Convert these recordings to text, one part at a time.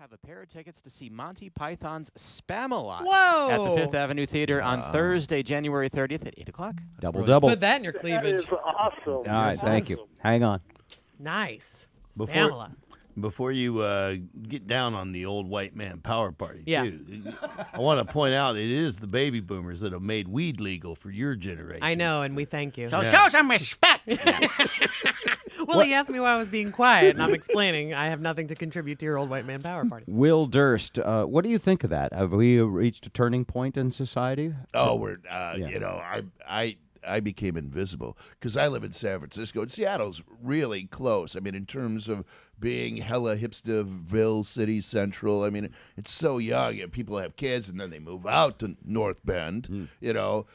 have a pair of tickets to see Monty Python's Spam-A-Lot Whoa! at the Fifth Avenue Theater on Thursday, January 30th at 8 o'clock. Double. Put that in your That cleavage. is awesome. All right, thank you. Hang on. Nice. Before- Spam-A-Lot. Before you get down on the old white man power party, Yeah. too, I want to point out it is the baby boomers that have made weed legal for your generation. I know, and we thank you. So show some respect. Well, he asked me why I was being quiet, and I'm explaining I have nothing to contribute to your old white man power party. Will Durst, what do you think of that? Have we reached a turning point in society? Oh, we're Yeah. you know, I became invisible because I live in San Francisco, and Seattle's really close. I mean, in terms of being hella hipsterville city central. I mean, it's so young. People have kids, and then they move out to North Bend. You know.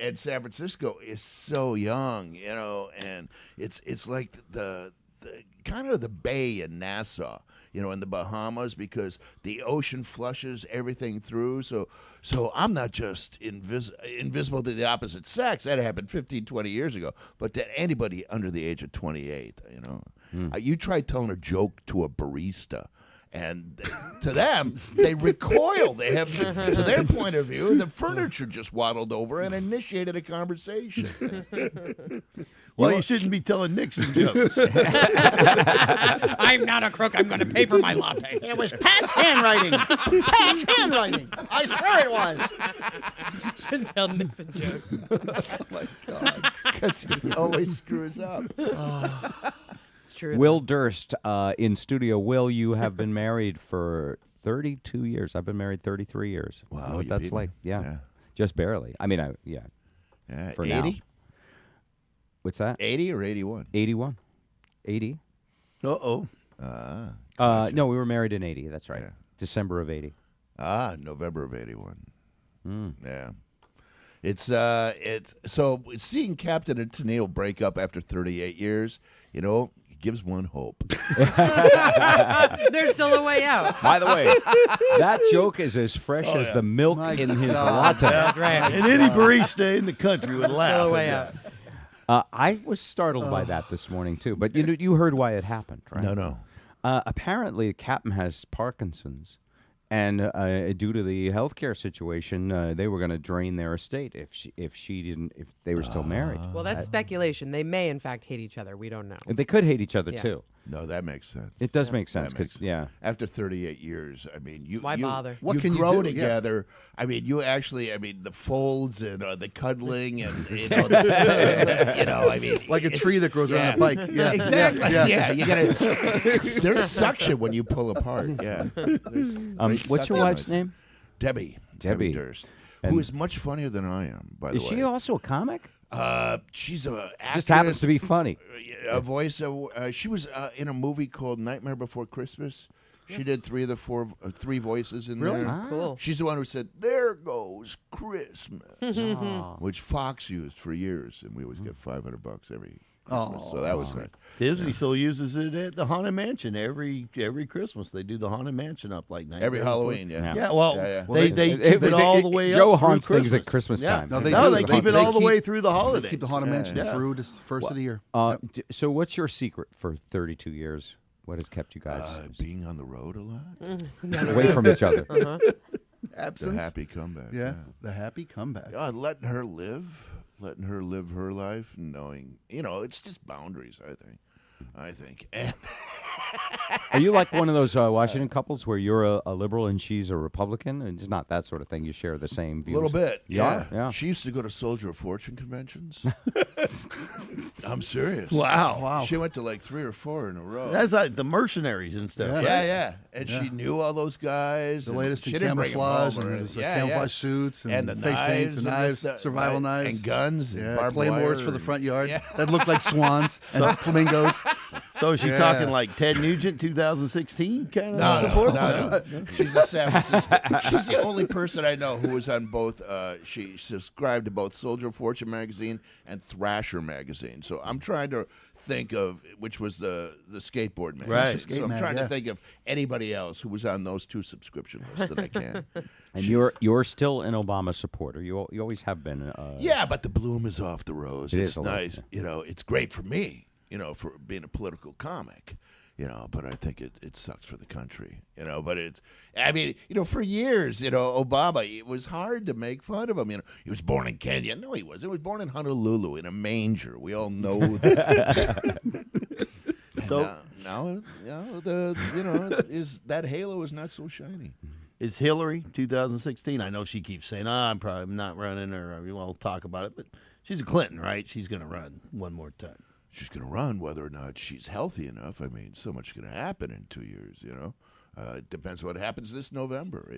And San Francisco is so young, you know, and it's like the kind of the bay in Nassau, you know, in the Bahamas, because the ocean flushes everything through. So I'm not just invisible to the opposite sex. That happened 15, 20 years ago. But to anybody under the age of 28, you know, you try telling a joke to a barista. And to them, they recoil. They have, to their point of view, the furniture just waddled over and initiated a conversation. Well, you shouldn't be telling Nixon jokes. I'm not a crook. I'm going to pay for my latte. It was Pat's handwriting. Pat's handwriting. I swear it was. Shouldn't tell Nixon jokes. Oh, my God. Because he always screws up. It's true. Will Durst, in studio. Will, you have been married for 32 years. I've been married 33 years. Wow, I know what you that's beat like. me. Yeah. Yeah. Just barely. I mean, Yeah, for 80? now. What's that? 80 or 81? 81. 80. Uh-oh. No, we were married in 80. That's right. Yeah. December of 80. November of 81. Yeah. It's so seeing Captain and Tennille break up after 38 years, you know, it gives one hope. There's still a way out. By the way, that joke is as fresh as the milk in his latte. That's right. And any barista in the country would laugh. Still a at way that. out. I was startled by that this morning, too. But you heard why it happened, right? No. Apparently, the captain has Parkinson's. And due to the healthcare situation, they were going to drain their estate if they were still married. Well, that's speculation. They may, in fact, hate each other. We don't know. They could hate each other Yeah. too. No, that makes sense. It does make sense. That makes 'Cause, yeah. After 38 years, I mean, Why bother? What you can you grow do? Yeah. together. I mean, you actually, the folds and the cuddling and, you know, I mean. Like a it's- tree that grows around a bike. Yeah. Exactly. Yeah. You gotta. There's suction when you pull apart. Yeah. What's your wife's name? Debbie. Debbie. Durst, And- who is much funnier than I am. By the Is way, she also a comic? she's a actress, Just happens to be funny. a voice. She was in a movie called Nightmare Before Christmas. She did three voices in Really? there. Cool. She's the one who said, "There goes Christmas," which Fox used for years, and we always get $500 every Christmas. So that was nice. Disney still uses it at the Haunted Mansion every Christmas. They do the Haunted Mansion up like night Every before. Halloween, yeah. Yeah, well, Yeah. they keep it all the way up. Joe through haunts things at Christmas. Christmas Yeah. time. No, They do. keep it all the way through the They holidays. keep the Haunted Mansion Yeah. through the first of the year. So what's your secret for 32 years? What has kept you guys Being on the road a lot. away from each other? The Absence. happy comeback. Yeah. The happy comeback. Letting her live her life, and knowing, you know, it's just boundaries. I think. And Are you like one of those Washington couples where you're a liberal and she's a Republican? And it's not that sort of thing. You share the same a views. little bit, Yeah. She used to go to Soldier of Fortune conventions. I'm serious. Wow. She went to like 3 or 4 in a row. That's like the mercenaries and stuff. Yeah. And she knew all those guys. The and latest she in didn't bring 'em camouflage home or and his anything. camoufage suits and the face paints and knives, this, survival right, knives. and guns and Yeah, barbed claymores wire for the and- front yard Yeah. that look like swans and flamingos. So is she Yeah. talking like Ted Nugent 2016 kind of No, support? no. She's a San Francisco. She's the only person I know who was on both. She subscribed to both Soldier of Fortune magazine and Thrasher magazine. So I'm trying to think of which was the skateboard magazine. Right. So I'm Skate trying mag, to think of anybody else who was on those 2 subscription lists that I can. And you're still an Obama supporter. You always have been. Yeah, but the bloom is off the rose. It It's is a little, nice. yeah. You know, it's great for me. You know, for being a political comic. But I think it sucks for the country, But I mean, for years, Obama, it was hard to make fun of him. He was born in Kenya. No, he wasn't. He was born in Honolulu in a manger. We all know that. So now, is that halo is not so shiny. Is Hillary 2016? I know she keeps saying, I'm probably not running, or we won't talk about it, but she's a Clinton, right? She's going to run one more time. She's going to run whether or not she's healthy enough. I mean, so much going to happen in 2 years, It depends what happens this November.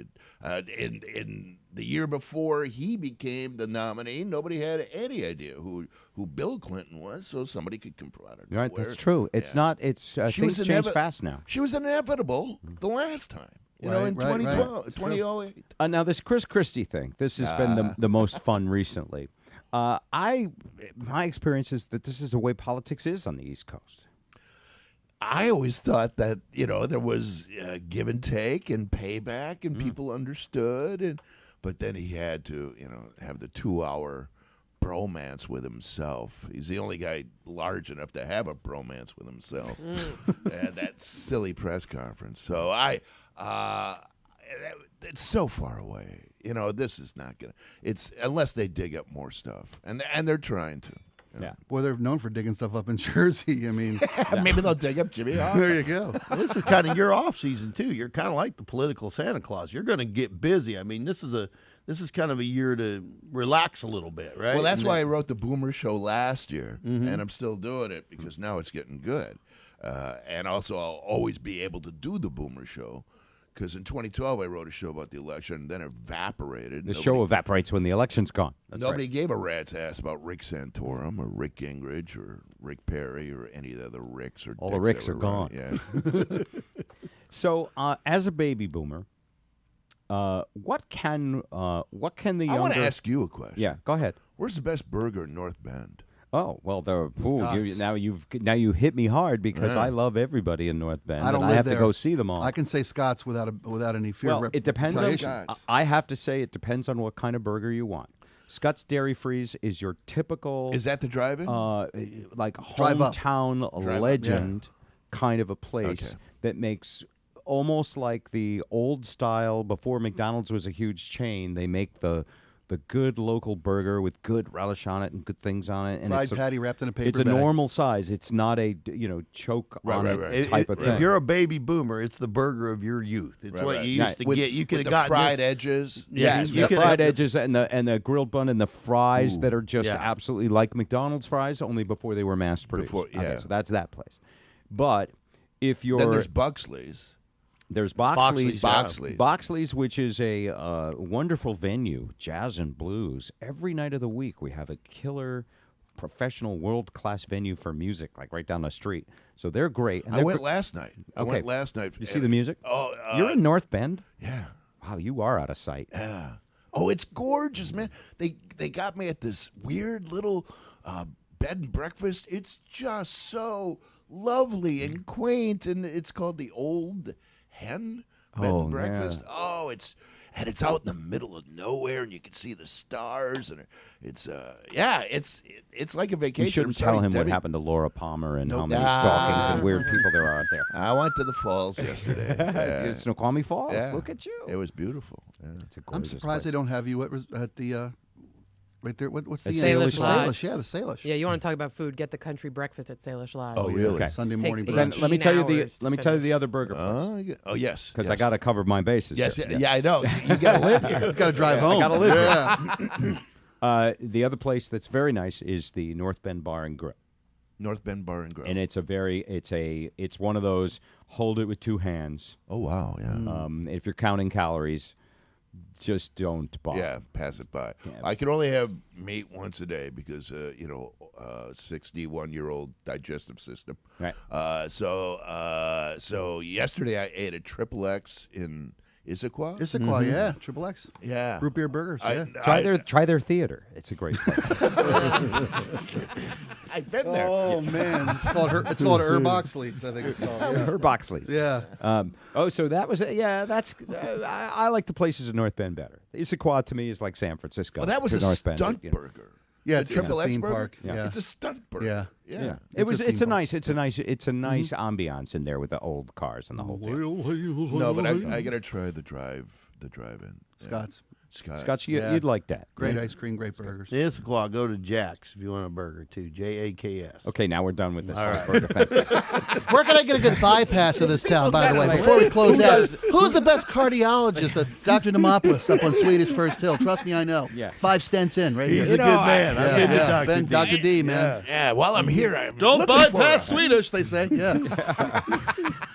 In the year before he became the nominee, nobody had any idea who Bill Clinton was, so somebody could confront her. Right, that's true. It's not. It's things change fast now. She was inevitable the last time. In 2012, 2008. Now this Chris Christie thing. This has been the most fun recently. My experience is that this is the way politics is on the East Coast. I always thought that there was give and take and payback, and people understood, but then he had to have the 2-hour bromance with himself. He's the only guy large enough to have a bromance with himself, and that silly press conference. So it's so far away. This is not gonna. It's unless they dig up more stuff, and they're trying to. Yeah. Boy, they're known for digging stuff up in Jersey. I mean, maybe they'll dig up Jimmy Hoffa. there you go. Well, this is kind of your off season too. You're kind of like the political Santa Claus. You're going to get busy. I mean, this is kind of a year to relax a little bit, right? Well, that's why I wrote the Boomer Show last year, and I'm still doing it because now it's getting good. And also, I'll always be able to do the Boomer Show because in 2012 I wrote a show about the election, and then it evaporated. The show evaporates when the election's gone. That's Nobody right. gave a rat's ass about Rick Santorum or Rick Gingrich or Rick Perry or any of the other Ricks or All the Dicks Ricks that are were gone. running. Yeah. So, as a baby boomer, what can the younger? I want to ask you a question. Yeah, go ahead. Where's the best burger in North Bend? Oh well, Scott's. now you hit me hard because I love everybody in North Bend. I don't and live I have there. to go see them all. I can say Scott's without any fear. Well, of it depends on. reputation. Scott's. I have to say it depends on what kind of burger you want. Scott's Dairy Freeze is your typical, Is that the drive-in? like Drive up. hometown Drive up, legend kind of a place Okay. that makes almost like the old style before McDonald's was a huge chain. They make the good local burger with good relish on it and good things on it. And Fried it's patty wrapped in a paper It's a bag. normal size. It's not a choke on Right, it right. type of thing. If you're a baby boomer, it's the burger of your youth. It's Right, what right. you used to with, get. You could with have the gotten fried this. edges. Yes, you the could fried have- edges and the grilled bun and the fries that are just yeah. absolutely like McDonald's fries, only before they were mass produced. Before- yeah. Okay, so that's that place. But if you're Then there's Buxley's. There's Boxley's. Boxley's. Which is a wonderful venue, jazz and blues. Every night of the week, we have a killer, professional, world-class venue for music, like right down the street. So they're great. And I they're went last night. I Okay. went last night. You see the music? Oh, You're in North Bend? yeah. Wow, you are out of sight. Yeah. Oh, it's gorgeous, man. They got me at this weird little bed and breakfast. It's just so lovely and quaint, and it's called the Old Hen Bed Oh, and Breakfast. yeah. Oh, it's out in the middle of nowhere, and you can see the stars, and it's like a vacation. You shouldn't I'm sorry, tell him what Debbie. happened to Laura Palmer and how many Ah. stalkings and weird people there are out there. I went to the falls yesterday. Yeah. Snoqualmie Falls. Yeah. Look at you. It was beautiful. Yeah. It's a I'm gorgeous surprised place. they don't have you at the right there. What's the At Salish Lodge. Salish, yeah, the Salish. Yeah, you want to talk about food? Get the country breakfast at Salish Lodge. Oh, really? Okay. Sunday Takes morning eight Then brunch. let me tell you the hours to let me tell you finish. the other burger place Oh, yes. because yes. I got to cover my bases. Yes, here. yeah, I know. You got to live here. He's got to drive home. gotta live yeah. The other place that's very nice is the North Bend Bar and Grill, North Bend Bar and Grill. and it's one of those hold it with two hands. Oh wow, yeah. If you're counting calories, just don't bother. Yeah, pass it by. Yeah. I can only have meat once a day because 61-year-old digestive system. Right. So yesterday I ate a Triple X in Issaquah. Issaquah, yeah. Triple X. Yeah. Root beer burgers, yeah. Try their theater. It's a great place. I've been there. Oh, man. It's called Herb Oxley's, I think it's called. Yeah. Her Boxley's. Yeah. So that was that's I like the places in North Bend better. Issaquah to me is like San Francisco. Well, that was to a North Bend, stunt you know. burger. Yeah, The it's a Triple X theme burger? park. Yeah. Yeah. It's a stunt burger. Yeah. Yeah. It's a theme park. nice ambiance in there with the old cars and the whole thing. No, but I gotta try the drive-in. Scott's. Scott. Scotch, Yeah. you'd like that. Great ice cream, great burgers. 6:00, go to Jack's if you want a burger too. JAKS. Okay, now we're done with this All whole right. burger thing. Where can I get a good bypass of this town, by the way, before we close out? Who's the best cardiologist? Dr. Demopoulos up on Swedish First Hill. Trust me, I know. Yeah. 5 stents in, right He's here. a good man. I'll give you Dr. Ben, D. Dr. D, man. Yeah, while I'm here, I'm Don't looking bypass for a- Swedish, they say. Yeah.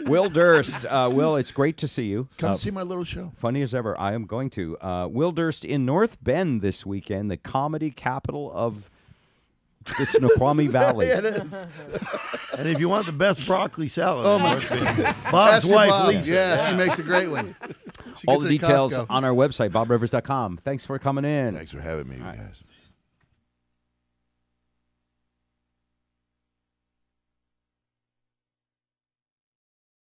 Will Durst. Will, it's great to see you. Come see my little show. Funny as ever. I am going to. Will Durst in North Bend this weekend, the comedy capital of the Snoqualmie Valley. Yeah, it is. And if you want the best broccoli salad, Oh, my Bob's Ask your wife Bob. Lisa. Yeah, she makes a great one. She All gets the it at details Costco. on our website, bobrivers.com. Thanks for coming in. Thanks for having me, you guys.